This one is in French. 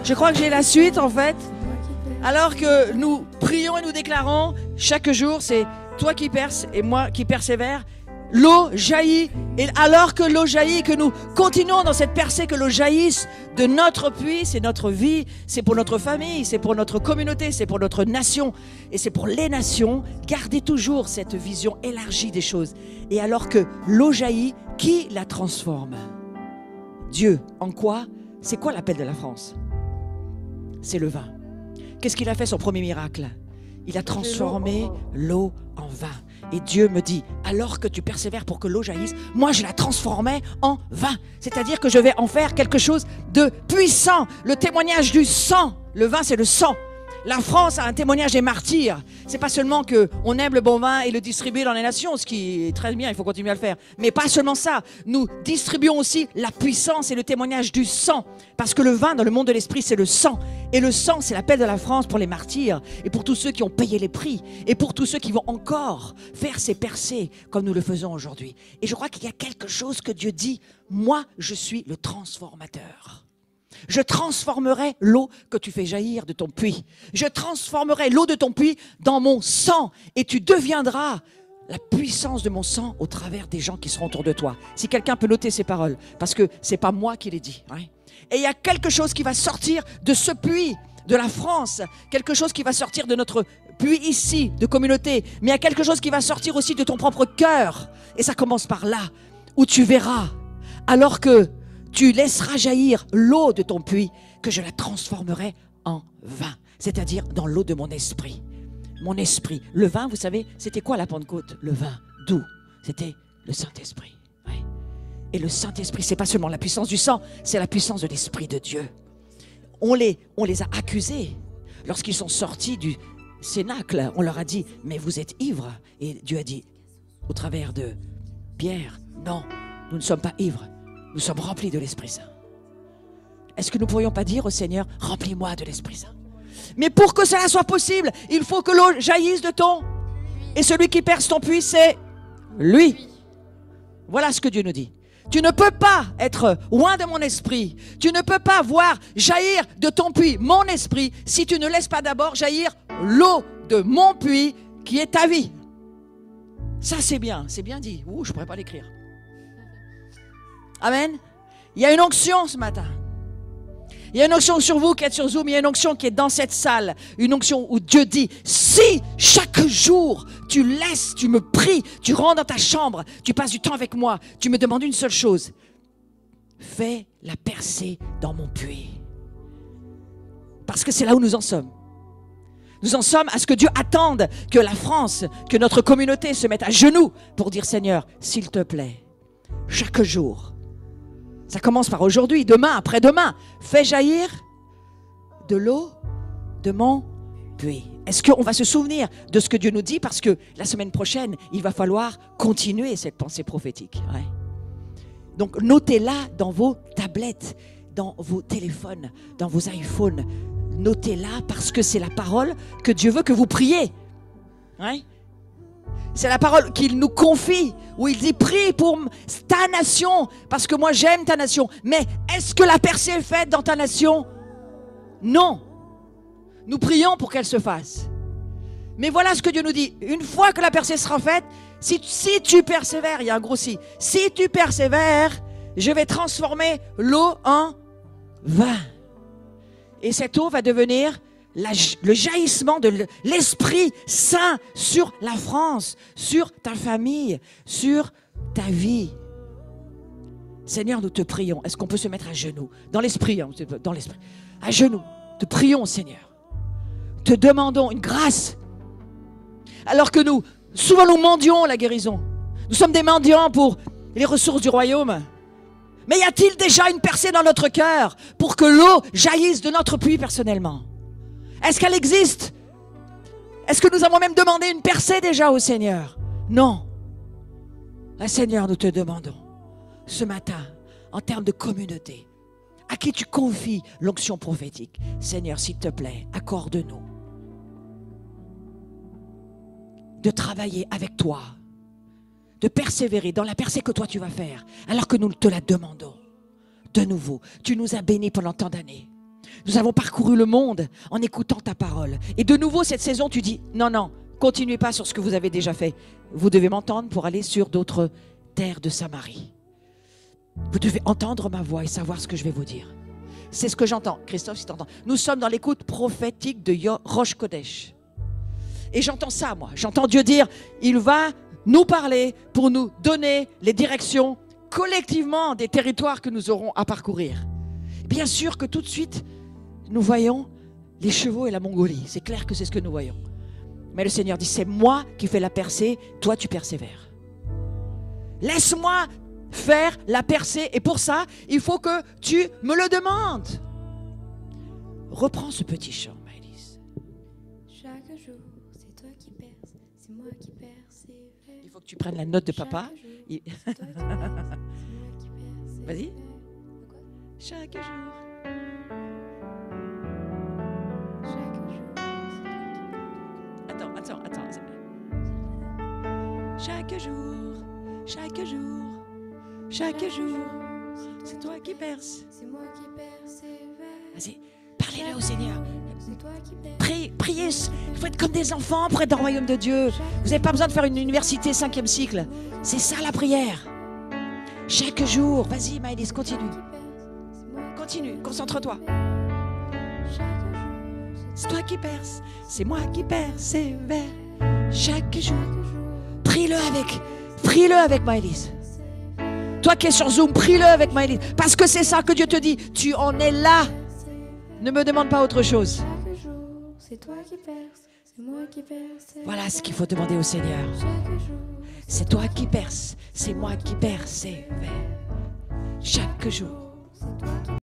Je crois que j'ai la suite en fait. Alors que nous prions et nous déclarons, chaque jour, c'est toi qui perces et moi qui persévère. L'eau jaillit, et alors que l'eau jaillit, que nous continuons dans cette percée, que l'eau jaillisse de notre puits, c'est notre vie, c'est pour notre famille, c'est pour notre communauté, c'est pour notre nation, et c'est pour les nations. Gardez toujours cette vision élargie des choses. Et alors que l'eau jaillit, qui la transforme? Dieu. En quoi? C'est quoi l'appel de la France? C'est le vin. Qu'est-ce qu'il a fait, son premier miracle? Il a transformé l'eau en vin. Et Dieu me dit, alors que tu persévères pour que l'eau jaillisse, moi je la transformais en vin. C'est-à-dire que je vais en faire quelque chose de puissant. Le témoignage du sang. Le vin, c'est le sang. La France a un témoignage des martyrs. C'est pas seulement qu'on aime le bon vin et le distribuer dans les nations, ce qui est très bien, il faut continuer à le faire. Mais pas seulement ça. Nous distribuons aussi la puissance et le témoignage du sang. Parce que le vin, dans le monde de l'esprit, c'est le sang. Et le sang, c'est l'appel de la France pour les martyrs et pour tous ceux qui ont payé les prix et pour tous ceux qui vont encore faire ces percées comme nous le faisons aujourd'hui. Et je crois qu'il y a quelque chose que Dieu dit, moi, je suis le transformateur. Je transformerai l'eau que tu fais jaillir de ton puits. Je transformerai l'eau de ton puits dans mon sang et tu deviendras la puissance de mon sang au travers des gens qui seront autour de toi. Si quelqu'un peut noter ces paroles, parce que c'est pas moi qui les dis. Hein. Et il y a quelque chose qui va sortir de ce puits de la France, quelque chose qui va sortir de notre puits ici, de communauté, mais il y a quelque chose qui va sortir aussi de ton propre cœur. Et ça commence par là, où tu verras, alors que tu laisseras jaillir l'eau de ton puits, que je la transformerai en vin, c'est-à-dire dans l'eau de mon esprit. Mon esprit. Le vin, vous savez, c'était quoi la Pentecôte? Le vin doux, c'était le Saint-Esprit. Ouais. Et le Saint-Esprit, c'est pas seulement la puissance du sang, c'est la puissance de l'Esprit de Dieu. On les a accusés lorsqu'ils sont sortis du cénacle. On leur a dit, mais vous êtes ivres. Et Dieu a dit, au travers de Pierre, non, nous ne sommes pas ivres. Nous sommes remplis de l'Esprit Saint. Est-ce que nous ne pourrions pas dire au Seigneur, remplis-moi de l'Esprit Saint? Mais pour que cela soit possible, il faut que l'eau jaillisse de ton. Et celui qui perce ton puits, c'est lui. Voilà ce que Dieu nous dit. Tu ne peux pas être loin de mon esprit. Tu ne peux pas voir jaillir de ton puits mon esprit si tu ne laisses pas d'abord jaillir l'eau de mon puits qui est ta vie. Ça c'est bien dit. Ouh, je ne pourrais pas l'écrire. Amen. Il y a une onction ce matin. Il y a une onction sur vous qui êtes sur Zoom. Il y a une onction qui est dans cette salle. Une onction où Dieu dit, si chaque jour tu laisses, tu me pries, tu rentres dans ta chambre, tu passes du temps avec moi, tu me demandes une seule chose. Fais la percée dans mon puits. Parce que c'est là où nous en sommes. Nous en sommes à ce que Dieu attende que la France, que notre communauté se mette à genoux pour dire, Seigneur, s'il te plaît, chaque jour, ça commence par aujourd'hui, demain, après-demain. Fais jaillir de l'eau de mon puits. Est-ce qu'on va se souvenir de ce que Dieu nous dit? Parce que la semaine prochaine, il va falloir continuer cette pensée prophétique. Ouais. Donc, notez-la dans vos tablettes, dans vos téléphones, dans vos iPhones. Notez-la parce que c'est la parole que Dieu veut que vous priez. Ouais. C'est la parole qu'il nous confie, où il dit, prie pour ta nation, parce que moi j'aime ta nation. Mais est-ce que la percée est faite dans ta nation? Non. Nous prions pour qu'elle se fasse. Mais voilà ce que Dieu nous dit. Une fois que la percée sera faite, si tu persévères, il y a un gros si tu persévères, je vais transformer l'eau en vin. Et cette eau va devenir le jaillissement de l'Esprit Saint sur la France, sur ta famille, sur ta vie. Seigneur, nous te prions. Est-ce qu'on peut se mettre à genoux? Dans l'Esprit, hein, dans l'Esprit. À genoux. Te prions, Seigneur. Te demandons une grâce. Alors que souvent nous mendions la guérison. Nous sommes des mendiants pour les ressources du royaume. Mais y a-t-il déjà une percée dans notre cœur pour que l'eau jaillisse de notre puits personnellement? Est-ce qu'elle existe? Est-ce que nous avons même demandé une percée déjà au Seigneur? Non. Seigneur, nous te demandons ce matin, en termes de communauté, à qui tu confies l'onction prophétique. Seigneur, s'il te plaît, accorde-nous de travailler avec toi, de persévérer dans la percée que toi tu vas faire, alors que nous te la demandons. De nouveau, tu nous as bénis pendant tant d'années. Nous avons parcouru le monde en écoutant ta parole. Et de nouveau, cette saison, tu dis, non, non, continuez pas sur ce que vous avez déjà fait. Vous devez m'entendre pour aller sur d'autres terres de Samarie. Vous devez entendre ma voix et savoir ce que je vais vous dire. C'est ce que j'entends. Christophe, si tu entends. Nous sommes dans l'écoute prophétique de Rosh Kodesh. Et j'entends ça, moi. J'entends Dieu dire, il va nous parler pour nous donner les directions collectivement des territoires que nous aurons à parcourir. Bien sûr que tout de suite, nous voyons les chevaux et la Mongolie. C'est clair que c'est ce que nous voyons. Mais le Seigneur dit, c'est moi qui fais la percée, toi tu persévères. Laisse-moi faire la percée. Et pour ça, il faut que tu me le demandes. Reprends ce petit chant, Maëlys. Chaque jour, c'est toi qui perces, c'est moi qui persévère. Il faut que tu prennes la note de papa. Chaque jour, c'est toi qui perces, c'est moi qui persévère. Vas-y. Quoi? Chaque jour. Chaque jour, c'est toi qui perces. Attends. Chaque jour, c'est toi qui perces. C'est moi qui persévère. Vas-y, parlez-le au Seigneur. C'est toi qui perses. Priez, il faut être comme des enfants pour être dans le royaume de Dieu. Vous n'avez pas besoin de faire une université 5e cycle. C'est ça la prière. Chaque jour, vas-y Maëlys, continue. Continue, concentre-toi. C'est toi qui perces, c'est moi qui persévère. Chaque jour, prie-le avec Maëlys. Toi qui es sur Zoom, prie-le avec Maëlys. Parce que c'est ça que Dieu te dit. Tu en es là. Ne me demande pas autre chose. Chaque jour, c'est toi qui perces, c'est moi qui persévère. Voilà ce qu'il faut demander au Seigneur. Chaque jour, C'est toi qui perces, c'est moi qui persévère. Chaque jour. c'est toi qui